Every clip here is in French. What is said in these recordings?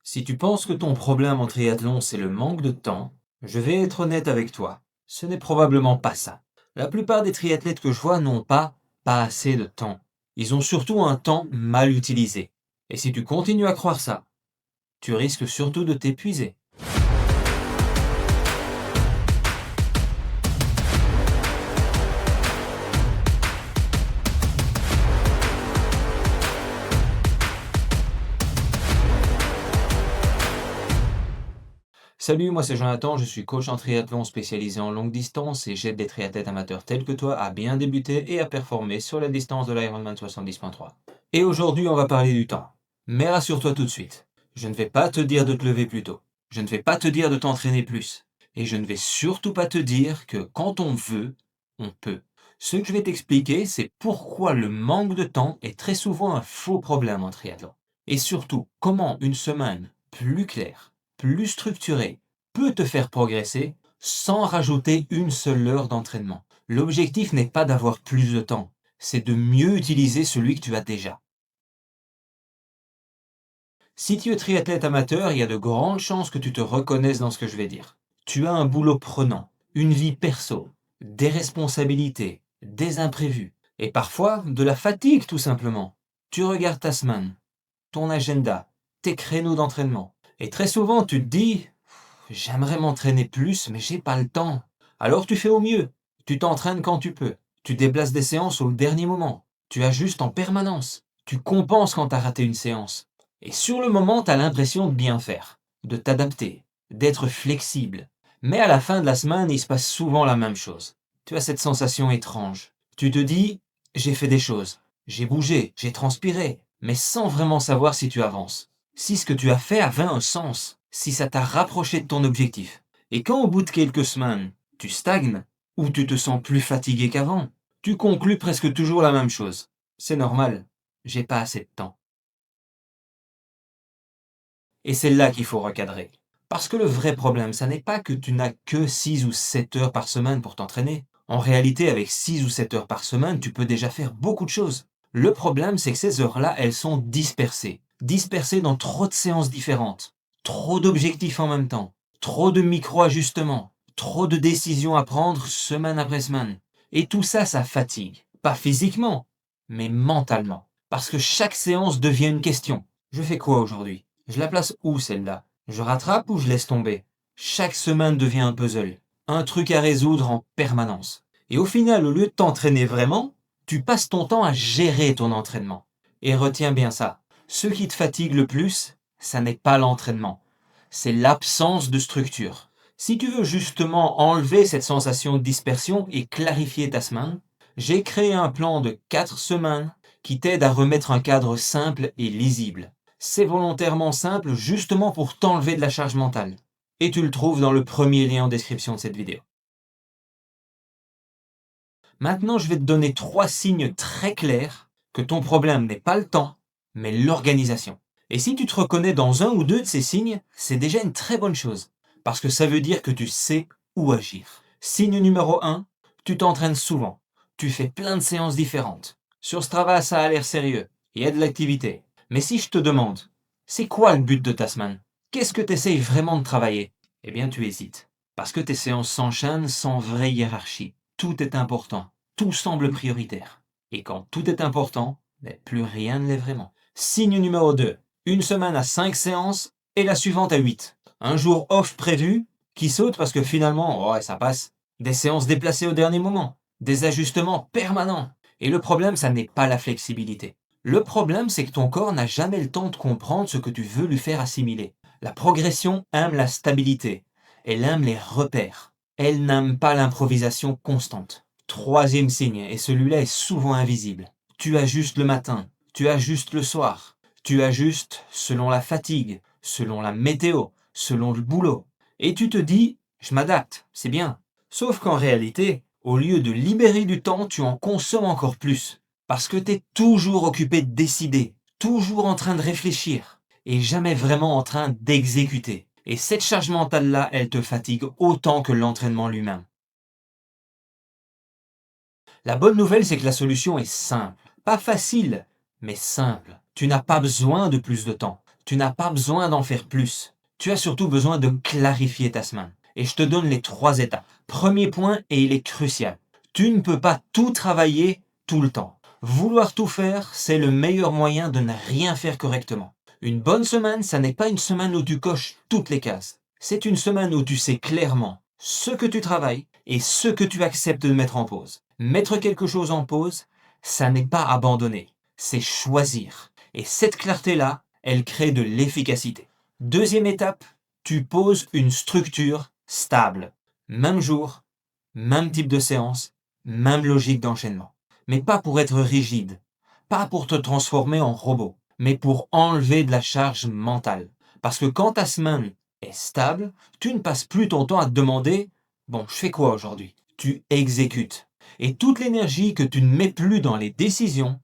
Si tu penses que ton problème en triathlon c'est le manque de temps, je vais être honnête avec toi. Ce n'est probablement pas ça. La plupart des triathlètes que je vois n'ont pas assez de temps. Ils ont surtout un temps mal utilisé. Et si tu continues à croire ça, tu risques surtout de t'épuiser. Salut, moi c'est Jonathan, je suis coach en triathlon spécialisé en longue distance et j'aide des triathlètes amateurs tels que toi à bien débuter et à performer sur la distance de l'Ironman 70.3. Et aujourd'hui on va parler du temps. Mais rassure-toi tout de suite, je ne vais pas te dire de te lever plus tôt, je ne vais pas te dire de t'entraîner plus, et je ne vais surtout pas te dire que quand on veut, on peut. Ce que je vais t'expliquer, c'est pourquoi le manque de temps est très souvent un faux problème en triathlon. Et surtout, comment une semaine plus claire, plus structurée, peut te faire progresser sans rajouter une seule heure d'entraînement. L'objectif n'est pas d'avoir plus de temps, c'est de mieux utiliser celui que tu as déjà. Si tu es triathlète amateur, il y a de grandes chances que tu te reconnaisses dans ce que je vais dire. Tu as un boulot prenant, une vie perso, des responsabilités, des imprévus, et parfois de la fatigue tout simplement. Tu regardes ta semaine, ton agenda, tes créneaux d'entraînement, et très souvent tu te dis j'aimerais m'entraîner plus, mais j'ai pas le temps. Alors tu fais au mieux. Tu t'entraînes quand tu peux. Tu déplaces des séances au dernier moment. Tu ajustes en permanence. Tu compenses quand tu as raté une séance. Et sur le moment, tu as l'impression de bien faire, de t'adapter, d'être flexible. Mais à la fin de la semaine, il se passe souvent la même chose. Tu as cette sensation étrange. Tu te dis, j'ai fait des choses, j'ai bougé, j'ai transpiré, mais sans vraiment savoir si tu avances. Si ce que tu as fait avait un sens, si ça t'a rapproché de ton objectif. Et quand au bout de quelques semaines, tu stagnes, ou tu te sens plus fatigué qu'avant, tu conclus presque toujours la même chose. C'est normal, j'ai pas assez de temps. Et c'est là qu'il faut recadrer. Parce que le vrai problème, ça n'est pas que tu n'as que 6 ou 7 heures par semaine pour t'entraîner. En réalité, avec 6 ou 7 heures par semaine, tu peux déjà faire beaucoup de choses. Le problème, c'est que ces heures-là, elles sont dispersées. Dispersées dans trop de séances différentes. Trop d'objectifs en même temps. Trop de micro-ajustements. Trop de décisions à prendre semaine après semaine. Et tout ça, ça fatigue. Pas physiquement, mais mentalement. Parce que chaque séance devient une question. Je fais quoi aujourd'hui? Je la place où celle-là? Je rattrape ou je laisse tomber? Chaque semaine devient un puzzle, un truc à résoudre en permanence. Et au final, au lieu de t'entraîner vraiment, tu passes ton temps à gérer ton entraînement. Et retiens bien ça, ce qui te fatigue le plus, ça n'est pas l'entraînement, c'est l'absence de structure. Si tu veux justement enlever cette sensation de dispersion et clarifier ta semaine, j'ai créé un plan de 4 semaines qui t'aide à remettre un cadre simple et lisible. C'est volontairement simple justement pour t'enlever de la charge mentale. Et tu le trouves dans le premier lien en description de cette vidéo. Maintenant, je vais te donner 3 signes très clairs que ton problème n'est pas le temps, mais l'organisation. Et si tu te reconnais dans un ou deux de ces signes, c'est déjà une très bonne chose, parce que ça veut dire que tu sais où agir. Signe numéro 1, tu t'entraînes souvent. Tu fais plein de séances différentes. Sur Strava, ça a l'air sérieux. Il y a de l'activité. Mais si je te demande, c'est quoi le but de ta semaine? Qu'est-ce que tu essayes vraiment de travailler? Eh bien, tu hésites. Parce que tes séances s'enchaînent sans vraie hiérarchie. Tout est important. Tout semble prioritaire. Et quand tout est important, plus rien ne l'est vraiment. Signe numéro 2. Une semaine à 5 séances et la suivante à 8. Un jour off prévu qui saute parce que finalement, ouais, ça passe. Des séances déplacées au dernier moment. Des ajustements permanents. Et le problème, ça n'est pas la flexibilité. Le problème, c'est que ton corps n'a jamais le temps de comprendre ce que tu veux lui faire assimiler. La progression aime la stabilité. Elle aime les repères. Elle n'aime pas l'improvisation constante. Troisième signe, et celui-là est souvent invisible. Tu ajustes le matin, tu ajustes le soir, tu ajustes selon la fatigue, selon la météo, selon le boulot. Et tu te dis, je m'adapte, c'est bien. Sauf qu'en réalité, au lieu de libérer du temps, tu en consommes encore plus. Parce que tu es toujours occupé de décider, toujours en train de réfléchir, et jamais vraiment en train d'exécuter. Et cette charge mentale-là, elle te fatigue autant que l'entraînement lui-même. La bonne nouvelle, c'est que la solution est simple. Pas facile, mais simple. Tu n'as pas besoin de plus de temps. Tu n'as pas besoin d'en faire plus. Tu as surtout besoin de clarifier ta semaine. Et je te donne les 3 étapes. Premier point, et il est crucial. Tu ne peux pas tout travailler tout le temps. Vouloir tout faire, c'est le meilleur moyen de ne rien faire correctement. Une bonne semaine, ça n'est pas une semaine où tu coches toutes les cases. C'est une semaine où tu sais clairement ce que tu travailles et ce que tu acceptes de mettre en pause. Mettre quelque chose en pause, ça n'est pas abandonner, c'est choisir. Et cette clarté-là, elle crée de l'efficacité. Deuxième étape, tu poses une structure stable. Même jour, même type de séance, même logique d'enchaînement. Mais pas pour être rigide, pas pour te transformer en robot, mais pour enlever de la charge mentale. Parce que quand ta semaine est stable, tu ne passes plus ton temps à te demander « Bon, je fais quoi aujourd'hui ?» Tu exécutes. Et toute l'énergie que tu ne mets plus dans les décisions,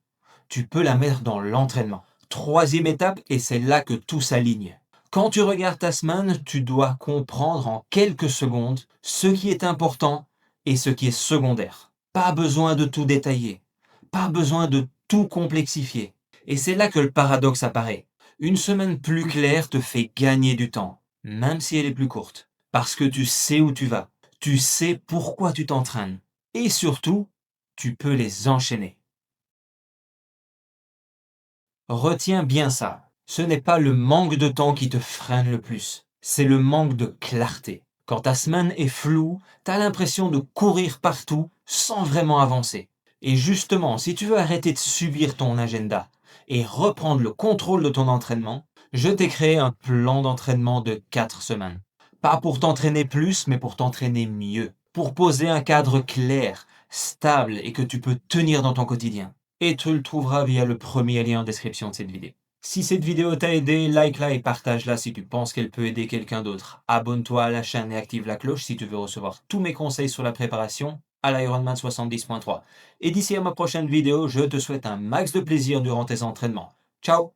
tu peux la mettre dans l'entraînement. Troisième étape, et c'est là que tout s'aligne. Quand tu regardes ta semaine, tu dois comprendre en quelques secondes ce qui est important et ce qui est secondaire. Pas besoin de tout détailler, pas besoin de tout complexifier. Et c'est là que le paradoxe apparaît. Une semaine plus claire te fait gagner du temps, même si elle est plus courte. Parce que tu sais où tu vas, tu sais pourquoi tu t'entraînes. Et surtout, tu peux les enchaîner. Retiens bien ça. Ce n'est pas le manque de temps qui te freine le plus, c'est le manque de clarté. Quand ta semaine est floue, tu as l'impression de courir partout sans vraiment avancer. Et justement, si tu veux arrêter de subir ton agenda et reprendre le contrôle de ton entraînement, je t'ai créé un plan d'entraînement de 4 semaines. Pas pour t'entraîner plus, mais pour t'entraîner mieux. Pour poser un cadre clair, stable et que tu peux tenir dans ton quotidien. Et tu le trouveras via le premier lien en description de cette vidéo. Si cette vidéo t'a aidé, like-la et partage-la si tu penses qu'elle peut aider quelqu'un d'autre. Abonne-toi à la chaîne et active la cloche si tu veux recevoir tous mes conseils sur la préparation à l'Ironman 70.3. Et d'ici à ma prochaine vidéo, je te souhaite un max de plaisir durant tes entraînements. Ciao!